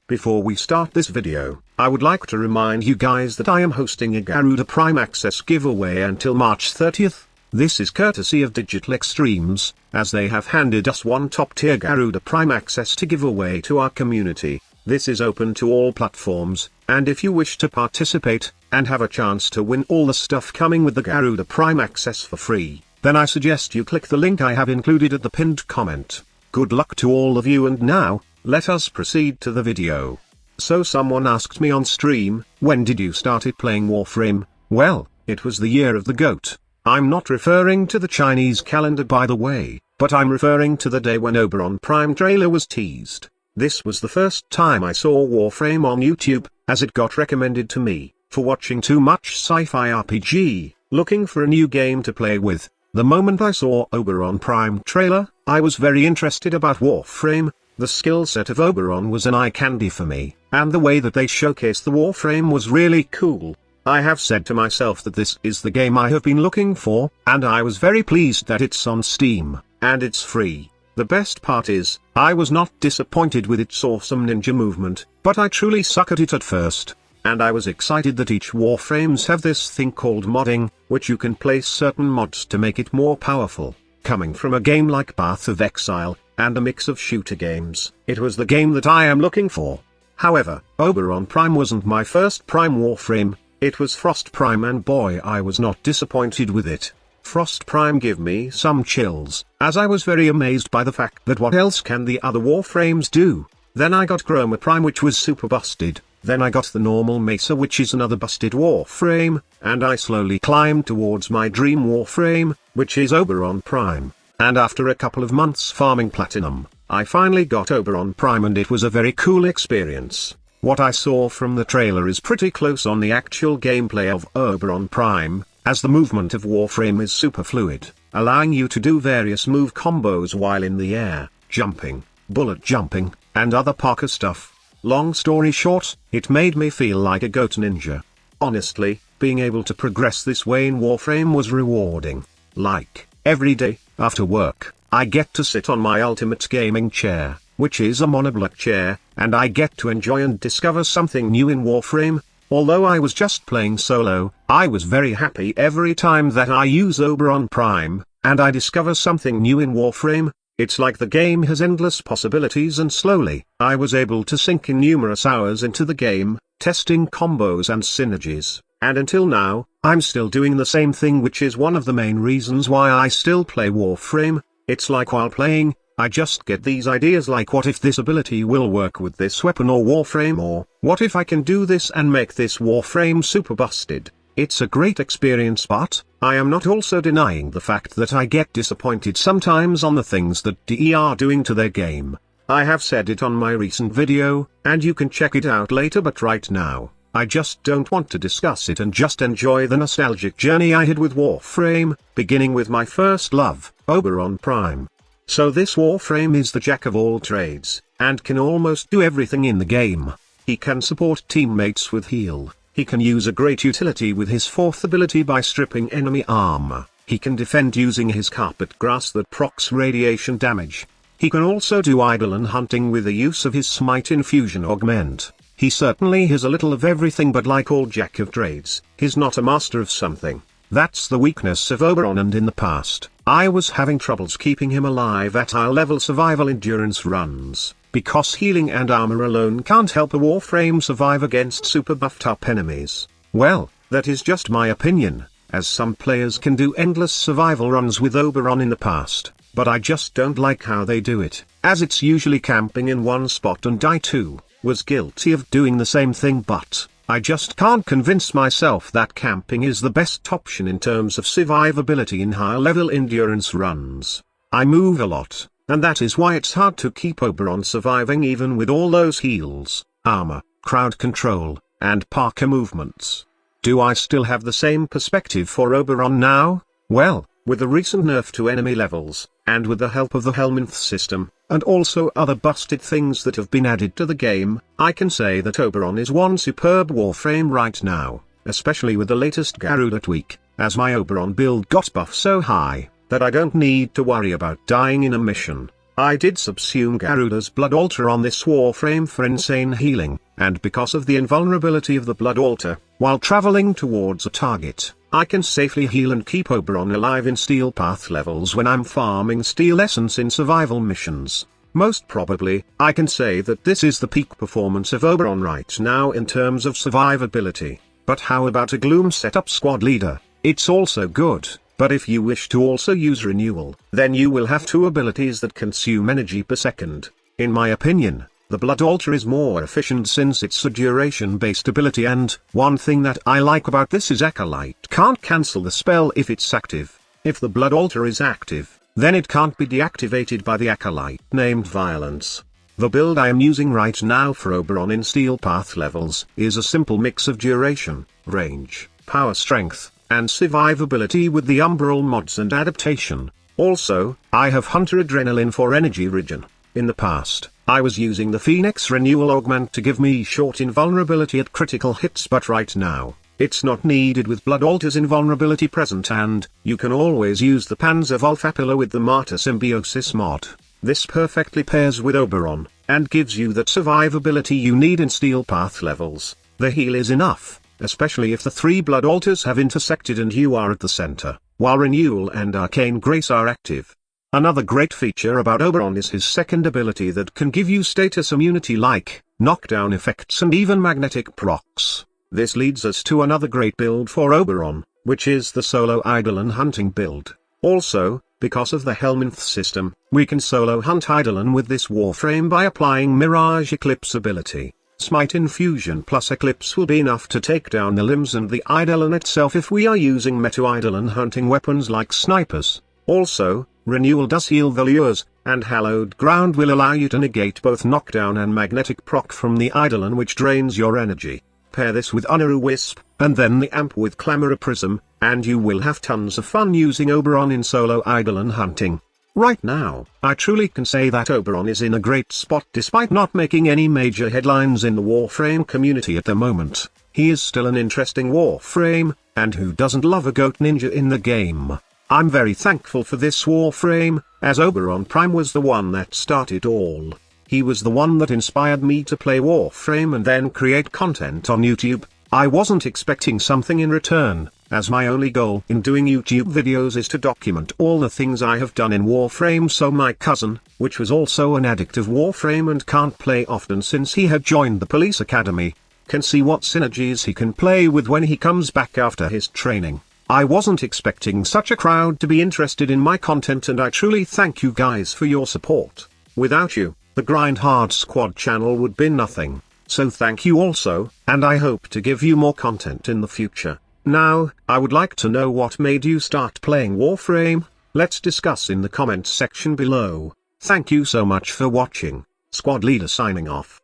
Before we start this video, I would like to remind you guys that I am hosting a Garuda Prime Access giveaway until March 30th. This is courtesy of Digital Extremes, as they have handed us one top-tier Garuda Prime Access to give away to our community. This is open to all platforms, and if you wish to participate, and have a chance to win all the stuff coming with the Garuda Prime Access for free, then I suggest you click the link I have included at the pinned comment. Good luck to all of you, and now, let us proceed to the video. So someone asked me on stream, when did you started playing Warframe? Well, it was the year of the goat. I'm not referring to the Chinese calendar by the way, but I'm referring to the day when Oberon Prime trailer was teased. This was the first time I saw Warframe on YouTube, as it got recommended to me, for watching too much sci-fi RPG, looking for a new game to play with. The moment I saw Oberon Prime trailer, I was very interested about Warframe. The skill set of Oberon was an eye candy for me, and the way that they showcased the Warframe was really cool. I have said to myself that this is the game I have been looking for, and I was very pleased that it's on Steam, and it's free. The best part is, I was not disappointed with its awesome ninja movement, but I truly suck at it at first. And I was excited that each Warframes have this thing called modding, which you can place certain mods to make it more powerful. Coming from a game like Path of Exile, and a mix of shooter games, it was the game that I am looking for. However, Oberon Prime wasn't my first Prime Warframe, it was Frost Prime, and boy, I was not disappointed with it. Frost Prime gave me some chills, as I was very amazed by the fact that what else can the other Warframes do? Then I got Chroma Prime, which was super busted. Then I got the normal Mesa, which is another busted Warframe, and I slowly climbed towards my dream Warframe, which is Oberon Prime. And after a couple of months farming platinum, I finally got Oberon Prime, and it was a very cool experience. What I saw from the trailer is pretty close on the actual gameplay of Oberon Prime, as the movement of Warframe is super fluid, allowing you to do various move combos while in the air, jumping, bullet jumping, and other parkour stuff. Long story short, it made me feel like a goat ninja. Honestly, being able to progress this way in Warframe was rewarding. Like, every day, after work, I get to sit on my ultimate gaming chair, which is a monoblock chair, and I get to enjoy and discover something new in Warframe. Although I was just playing solo, I was very happy every time that I use Oberon Prime, and I discover something new in Warframe. It's like the game has endless possibilities, and slowly, I was able to sink in numerous hours into the game, testing combos and synergies, and until now, I'm still doing the same thing, which is one of the main reasons why I still play Warframe. It's like while playing, I just get these ideas like, what if this ability will work with this weapon or Warframe, or what if I can do this and make this Warframe super busted. It's a great experience, but I am not also denying the fact that I get disappointed sometimes on the things that DE are doing to their game. I have said it on my recent video, and you can check it out later, but right now, I just don't want to discuss it and just enjoy the nostalgic journey I had with Warframe, beginning with my first love, Oberon Prime. So this Warframe is the jack of all trades, and can almost do everything in the game. He can support teammates with heal. He can use a great utility with his fourth ability by stripping enemy armor. He can defend using his carpet grass that procs radiation damage. He can also do idle and hunting with the use of his smite infusion augment. He certainly has a little of everything, but like all jack of trades, he's not a master of something. That's the weakness of Oberon, and in the past, I was having troubles keeping him alive at high level survival endurance runs, because healing and armor alone can't help a Warframe survive against super buffed up enemies. Well, that is just my opinion, as some players can do endless survival runs with Oberon in the past, but I just don't like how they do it, as it's usually camping in one spot, and I too was guilty of doing the same thing, but I just can't convince myself that camping is the best option in terms of survivability in higher level endurance runs. I move a lot, and that is why it's hard to keep Oberon surviving even with all those heals, armor, crowd control, and parkour movements. Do I still have the same perspective for Oberon now? Well, with the recent nerf to enemy levels, and with the help of the Helminth system, and also other busted things that have been added to the game, I can say that Oberon is one superb Warframe right now, especially with the latest Garuda tweak, as my Oberon build got buff so high, that I don't need to worry about dying in a mission. I did subsume Garuda's Blood Altar on this Warframe for insane healing, and because of the invulnerability of the Blood Altar, while traveling towards a target, I can safely heal and keep Oberon alive in Steel Path levels when I'm farming Steel Essence in survival missions. Most probably, I can say that this is the peak performance of Oberon right now in terms of survivability. But how about a Gloom setup squad leader? It's also good. But if you wish to also use Renewal, then you will have two abilities that consume energy per second. In my opinion, the Blood Altar is more efficient since it's a duration-based ability, and one thing that I like about this is Acolyte can't cancel the spell if it's active. If the Blood Altar is active, then it can't be deactivated by the Acolyte named Violence. The build I am using right now for Oberon in Steel Path levels is a simple mix of duration, range, power strength, and survivability with the Umbral mods and adaptation. Also, I have Hunter Adrenaline for energy regen. In the past, I was using the Phoenix Renewal Augment to give me short invulnerability at critical hits, but right now, it's not needed with Blood Altar's invulnerability present, and you can always use the Panzer Volfapilla with the Martyr Symbiosis mod. This perfectly pairs with Oberon, and gives you that survivability you need in Steel Path levels. The heal is enough, especially if the three Blood Altars have intersected and you are at the center, while Renewal and Arcane Grace are active. Another great feature about Oberon is his second ability that can give you status immunity like knockdown effects and even magnetic procs. This leads us to another great build for Oberon, which is the solo Eidolon hunting build. Also, because of the Helminth system, we can solo hunt Eidolon with this Warframe by applying Mirage Eclipse ability. Smite Infusion plus Eclipse will be enough to take down the limbs and the Eidolon itself if we are using meta Eidolon hunting weapons like snipers. Also, Renewal does heal the lures, and Hallowed Ground will allow you to negate both knockdown and magnetic proc from the Eidolon, which drains your energy. Pair this with Unaru Wisp, and then the Amp with Clamora Prism, and you will have tons of fun using Oberon in solo Eidolon hunting. Right now, I truly can say that Oberon is in a great spot despite not making any major headlines in the Warframe community at the moment. He is still an interesting Warframe, and who doesn't love a goat ninja in the game? I'm very thankful for this Warframe, as Oberon Prime was the one that started all. He was the one that inspired me to play Warframe and then create content on YouTube. I wasn't expecting something in return, as my only goal in doing YouTube videos is to document all the things I have done in Warframe, so my cousin, which was also an addict of Warframe and can't play often since he had joined the police academy, can see what synergies he can play with when he comes back after his training. I wasn't expecting such a crowd to be interested in my content, and I truly thank you guys for your support. Without you, the Grind Hard Squad channel would be nothing. So thank you also, and I hope to give you more content in the future. Now, I would like to know what made you start playing Warframe. Let's discuss in the comments section below. Thank you so much for watching. Squad Leader signing off.